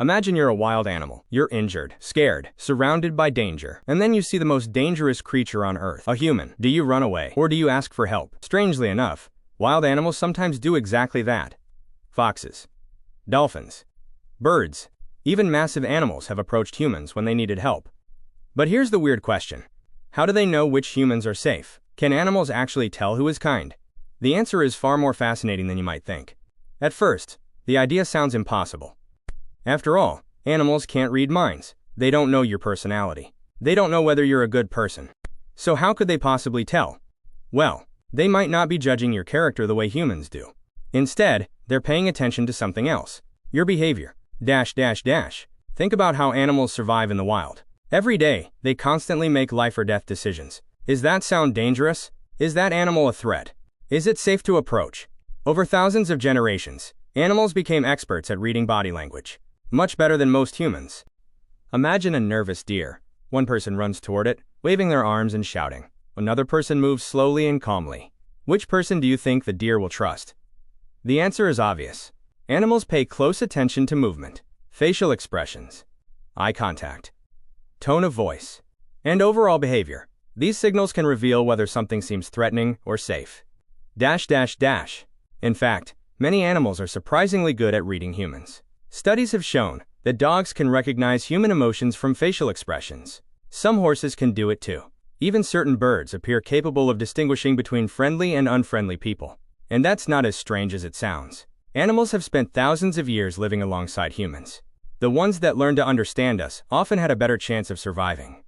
Imagine you're a wild animal. You're injured, scared, surrounded by danger. And then you see the most dangerous creature on Earth, a human. Do you run away, or do you ask for help? Strangely enough, wild animals sometimes do exactly that. Foxes, dolphins, birds, even massive animals have approached humans when they needed help. But here's the weird question. How do they know which humans are safe? Can animals actually tell who is kind? The answer is far more fascinating than you might think. At first, the idea sounds impossible. After all, animals can't read minds. They don't know your personality. They don't know whether you're a good person. So how could they possibly tell? Well, they might not be judging your character the way humans do. Instead, they're paying attention to something else. Your behavior. Think about how animals survive in the wild. Every day, they constantly make life or death decisions. Is that sound dangerous? Is that animal a threat? Is it safe to approach? Over thousands of generations, animals became experts at reading body language. Much better than most humans. Imagine a nervous deer. One person runs toward it, waving their arms and shouting. Another person moves slowly and calmly. Which person do you think the deer will trust? The answer is obvious. Animals pay close attention to movement, facial expressions, eye contact, tone of voice, and overall behavior. These signals can reveal whether something seems threatening or safe. In fact, many animals are surprisingly good at reading humans. Studies have shown that dogs can recognize human emotions from facial expressions. Some horses can do it too. Even certain birds appear capable of distinguishing between friendly and unfriendly people. And that's not as strange as it sounds. Animals have spent thousands of years living alongside humans. The ones that learned to understand us often had a better chance of surviving.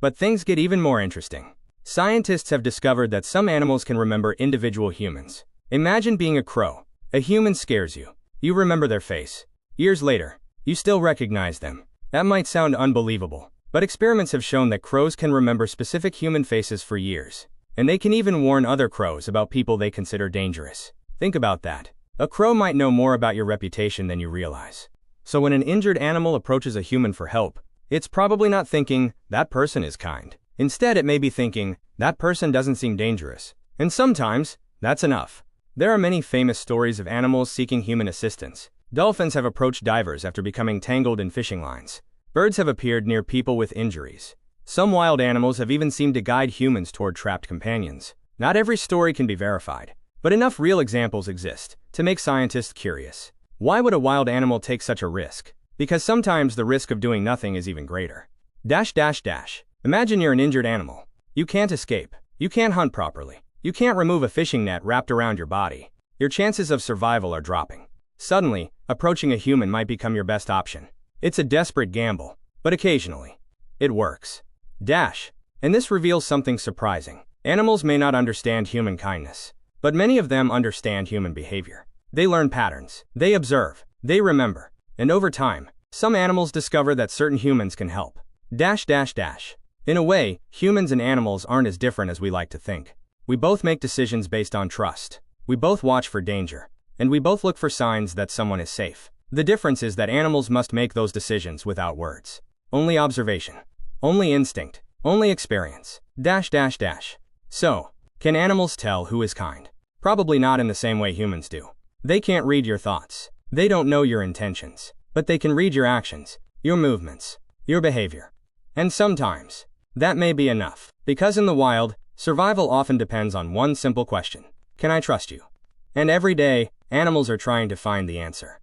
But things get even more interesting. Scientists have discovered that some animals can remember individual humans. Imagine being a crow. A human scares you. You remember their face. Years later, you still recognize them. That might sound unbelievable, but experiments have shown that crows can remember specific human faces for years. And they can even warn other crows about people they consider dangerous. Think about that. A crow might know more about your reputation than you realize. So when an injured animal approaches a human for help, it's probably not thinking, that person is kind. Instead, it may be thinking, that person doesn't seem dangerous. And sometimes, that's enough. There are many famous stories of animals seeking human assistance. Dolphins have approached divers after becoming tangled in fishing lines. Birds have appeared near people with injuries. Some wild animals have even seemed to guide humans toward trapped companions. Not every story can be verified, but enough real examples exist to make scientists curious. Why would a wild animal take such a risk? Because sometimes the risk of doing nothing is even greater. Imagine you're an injured animal. You can't escape. You can't hunt properly. You can't remove a fishing net wrapped around your body. Your chances of survival are dropping. Suddenly, approaching a human might become your best option. It's a desperate gamble, but occasionally, it works. And this reveals something surprising. Animals may not understand human kindness, but many of them understand human behavior. They learn patterns. They observe. They remember. And over time, some animals discover that certain humans can help. In a way, humans and animals aren't as different as we like to think. We both make decisions based on trust. We both watch for danger. And we both look for signs that someone is safe. The difference is that animals must make those decisions without words. Only observation. Only instinct. Only experience. So, can animals tell who is kind? Probably not in the same way humans do. They can't read your thoughts. They don't know your intentions. But they can read your actions, your movements, your behavior. And sometimes, that may be enough. Because in the wild, survival often depends on one simple question. Can I trust you? And every day, animals are trying to find the answer.